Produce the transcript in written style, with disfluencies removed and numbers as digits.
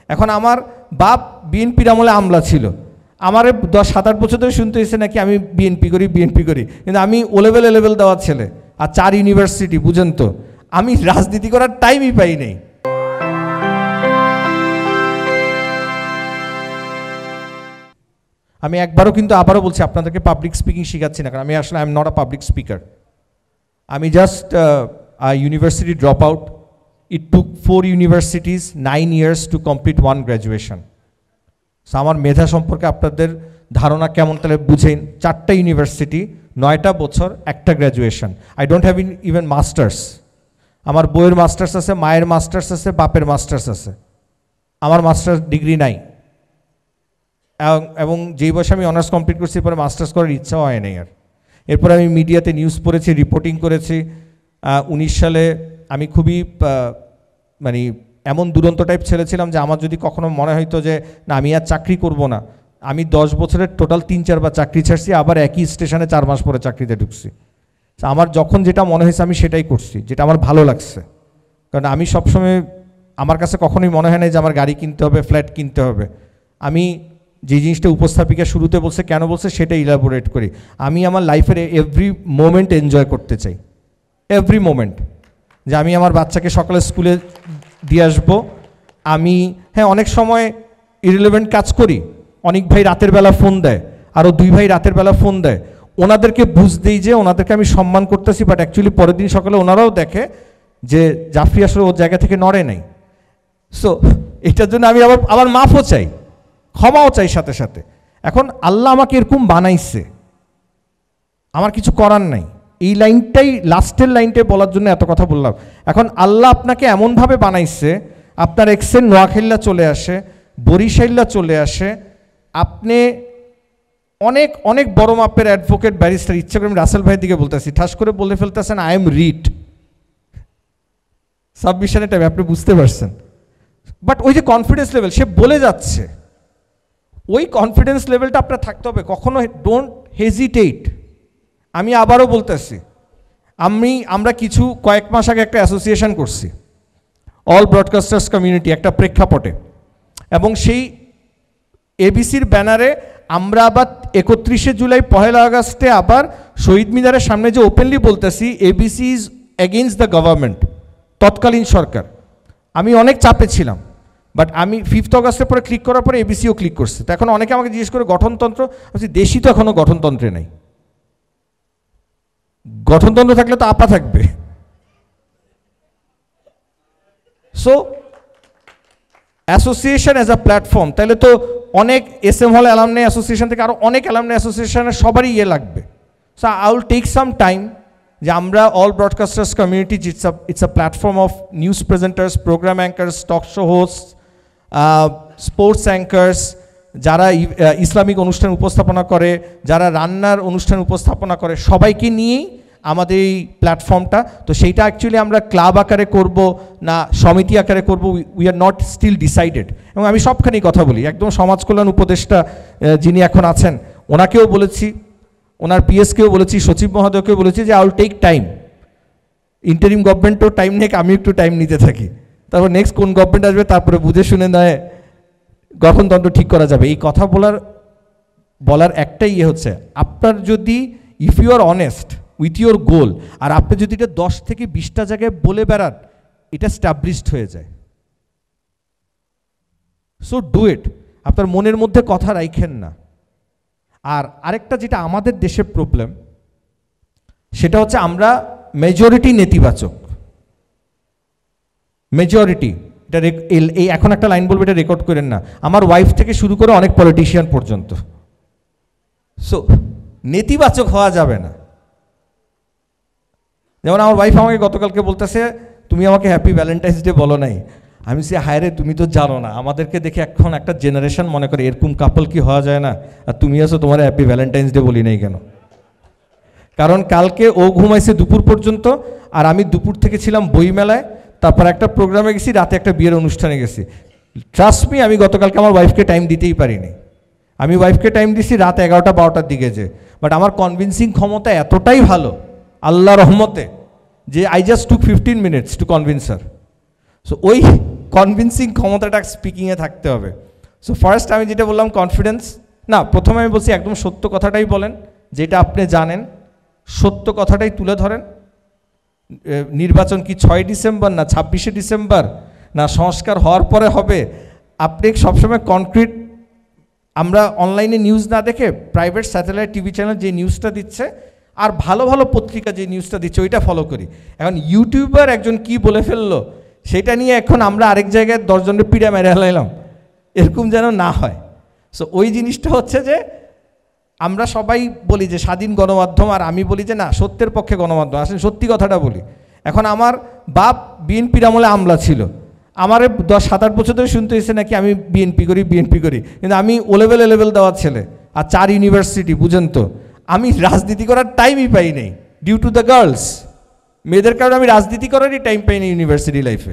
এখন আমার বাপ বিএনপির আমলে আমলা ছিল, আমার 7-8 বছর ধরে শুনতে হয়েছে নাকি আমি বিএনপি করি, কিন্তু আমি ও লেভেল দেওয়া ছেলে, আর 4 ইউনিভার্সিটি, বুঝেন তো, আমি রাজনীতি করার টাইমই পাই নাই। আমি একবারও কিন্তু আবারও বলছি আপনাদেরকে পাবলিক স্পিকিং শেখাচ্ছি না, কারণ আমি আসলে I am not a public speaker. আমি just university dropout. It took 4 universities 9 years to complete 1 graduation. So আমার মেধা সম্পর্কে আপনাদের ধারণা কেমন তাহলে বুঝেন। 4টা ইউনিভার্সিটি, 9টা বছর, 1টা graduation. I don't have even masters. আমার বইয়ের মাস্টার্স আছে, মায়ের মাস্টার্স আছে, বাপের মাস্টার্স আছে, আমার মাস্টার্স ডিগ্রি নাই। এবং যেই বয়সে আমি অনার্স কমপ্লিট করছি, পরে মাস্টার্স করার ইচ্ছাও হয় নাই আর। এরপরে আমি মিডিয়াতে নিউজ পড়েছি, রিপোর্টিং করেছি। 19 সালে আমি খুবই মানে এমন দুরন্ত টাইপ ছেলে ছিলাম যে আমার যদি কখনো মনে হইতো যে না আমি আর চাকরি করব না, আমি 10 বছরের টোটাল 3-4 বার চাকরি ছাড়ছি, আবার একই স্টেশনে 4 মাস পরে চাকরিতে ঢুকছি। আমার যখন যেটা মনে হয়েছে আমি সেটাই করছি, যেটা আমার ভালো লাগছে। কারণ আমি সবসময়, আমার কাছে কখনোই মনে হয় না যে আমার গাড়ি কিনতে হবে, ফ্ল্যাট কিনতে হবে। আমি যে জিনিসটা উপস্থাপিকা শুরুতে বলছে, কেন বলছে, সেটা ইলাবোরেট করি। আমি আমার লাইফের এভরি মোমেন্ট এনজয় করতে চাই, এভরি মোমেন্ট। যে আমি আমার বাচ্চাকে সকালে স্কুলে দিয়ে আসবো, আমি অনেক সময় ইরিলেভেন্ট কাজ করি। অনেক ভাই রাতের বেলা ফোন দেয়, আরও 2 ভাই রাতের বেলা ফোন দেয়। ওনাদেরকে বুঝতেই যে ওনাদেরকে আমি সম্মান করতেছি, বাট অ্যাকচুয়ালি পরের দিন সকালে ওনারাও দেখে যে জাফরি আসলে ওর জায়গা থেকে নড়ে নাই। সো এটার জন্য আমি আবার মাফও চাই, ক্ষমাও চাই সাথে সাথে। এখন আল্লাহ আমাকে এরকম বানাইছে, আমার কিছু করার নাই। এই লাইনটাই, লাস্টের লাইনটাই বলার জন্য এত কথা বললাম। এখন আল্লাহ আপনাকে এমনভাবে বানাইছে, আপনার এক্সেন নোয়াখাইল্লা চলে আসে, বরিশাইল্লা চলে আসে, আপনি অনেক অনেক বড় মাপের অ্যাডভোকেট, ব্যারিস্টার। ইচ্ছা করে আমি রাসেল ভাইয়ের দিকে বলতেছি, ঠাস করে বলে ফেলতেছেন আই এম রিট সাবমিশনের টাইমে, আপনি বুঝতে পারছেন। বাট ওই যে কনফিডেন্স লেভেল, সে বলে যাচ্ছে, ওই কনফিডেন্স লেভেলটা আপনার থাকতে হবে। কখনো ডোন্ট হেজিটেট। আমি আবারও বলতেছি, আমরা কয়েক মাস আগে একটা অ্যাসোসিয়েশন করছি, অল ব্রডকাস্টার্স কমিউনিটি, একটা প্রেক্ষাপটে। এবং সেই এবিসির ব্যানারে আমরা আবার 31শে জুলাই, 1 আগস্টে আবার শহীদ মিনারের সামনে যে ওপেনলি বলতেছি ABC is against the government, তৎকালীন সরকার। আমি অনেক চাপে ছিলাম, বাট আমি 5 আগস্টের পরে ক্লিক করার পরে এবিসিও ক্লিক করছে। তো এখন অনেকে আমাকে জিজ্ঞেস করে গঠনতন্ত্র, দেশই তো এখনও গঠনতন্ত্রে নেই। গঠনতন্ত্র থাকলে তো আপা থাকবে। So association as a platform, তাহলে তো অনেক SM হল অ্যালামনাই অ্যাসোসিয়েশন থেকে আরও অনেক অ্যালামনাই অ্যাসোসিয়েশনের সবারই লাগবে। So I will take some time যে আমরা all broadcasters community, it's a platform of news presenters, program anchors, talk show host, sports anchors, যারা ইসলামিক অনুষ্ঠান উপস্থাপনা করে, যারা রান্নার অনুষ্ঠান উপস্থাপনা করে, সবাইকে নিয়েই আমাদের এই প্ল্যাটফর্মটা। তো সেইটা অ্যাকচুয়ালি আমরা ক্লাব আকারে করব না সমিতি আকারে করব, we are not still decided. এবং আমি সবখানেই কথা বলি, একদম সমাজ কল্যাণ উপদেষ্টা যিনি এখন আছেন ওনাকেও বলেছি, ওনার পিএসকেও বলেছি, সচিব মহোদয়কেও বলেছি যে I will take time. Interim গভর্নমেন্টও টাইম নেই, আমি একটু টাইম নিতে থাকি, তারপর নেক্সট কোন গভর্নমেন্ট আসবে তারপরে বুঝে শুনে নয় গঠনতন্ত্র ঠিক করা যাবে। এই কথা বলার একটাই হচ্ছে, আপনার যদি if you are honest with your goal, আর আপনি যদি এটা 10 থেকে 20টা জায়গায় বলে বেড়ান, এটা স্ট্যাবলিশড হয়ে যায়। সো ডু ইট, আপনার মনের মধ্যে কথা রাখেন না। আর আরেকটা যেটা আমাদের দেশের প্রবলেম, সেটা হচ্ছে আমরা মেজরিটি নেতিবাচক। মেজরিটি, এটা এই এখন একটা লাইন বলবো, এটা রেকর্ড করেন না, আমার ওয়াইফ থেকে শুরু করে অনেক পলিটিশিয়ান পর্যন্ত। সো নেতিবাচক হওয়া যাবে না। যেমন আমার ওয়াইফ আমাকে গতকালকে বলতেছে, তুমি আমাকে হ্যাপি ভ্যালেন্টাইন্স ডে বলো নাই। আমি সে হায় রে, তুমি তো জানো না, আমাদেরকে দেখে এখন একটা জেনারেশন মনে করে এরকম কাপল কি হওয়া যায় না, আর তুমি আসো তোমার হ্যাপি ভ্যালেন্টাইন্স ডে বলি নাই কেন? কারণ কালকে ও ঘুমাইছে দুপুর পর্যন্ত, আর আমি দুপুর থেকে ছিলাম বইমেলায়, তারপর একটা প্রোগ্রামে গেছি, রাতে একটা বিয়ের অনুষ্ঠানে গেছি। ট্রাস্ট মি, আমি গতকালকে আমার ওয়াইফকে টাইম দিতেই পারিনি। আমি ওয়াইফকে টাইম দিছি রাত 11টা-12টার দিকে যে, বাট আমার কনভিন্সিং ক্ষমতা এতটাই ভালো আল্লাহ রহমতে যে I just took 15 minutes to convince her. So ওই কনভিন্সিং ক্ষমতাটা স্পিকিংয়ে থাকতে হবে। সো ফার্স্ট আমি যেটা বললাম কনফিডেন্স, না প্রথমে আমি বলছি একদম সত্য কথাটাই বলেন, যেটা আপনি জানেন সত্য কথাটাই তুলে ধরেন। নির্বাচন কি 6 ডিসেম্বর না 26শে ডিসেম্বর না সংস্কার হওয়ার পরে হবে, আপনি সবসময় কনক্রিট, আমরা অনলাইনে নিউজ না দেখে প্রাইভেট স্যাটেলাইট টিভি চ্যানেল যে নিউজটা দিচ্ছে আর ভালো ভালো পত্রিকা যে নিউজটা দিচ্ছে ওইটা ফলো করি। এখন ইউটিউবার একজন কি বলে ফেললো সেটা নিয়ে এখন আমরা আরেক জায়গায় 10 জনের পিড়া মেরে হেলাইলাম, এরকম যেন না হয়। সো ওই জিনিসটা হচ্ছে যে আমরা সবাই বলি যে স্বাধীন গণমাধ্যম, আর আমি বলি যে না, সত্যের পক্ষে গণমাধ্যম। আসলে সত্যি কথাটা বলি, এখন আমার বাপ বিএনপির আমলে আমলা ছিল, আমার 7-8 বছর ধরে শুনতে হয়েছে নাকি আমি বিএনপি করি, কিন্তু আমি ও লেভেল দেওয়ার ছেলে আর 4 ইউনিভার্সিটি, বুঝেন তো, আমি রাজনীতি করার টাইমই পাই নাই ডিউ টু দ্য গার্লস। মেয়েদের কারণে আমি রাজনীতি করারই টাইম পাই না ইউনিভার্সিটি লাইফে।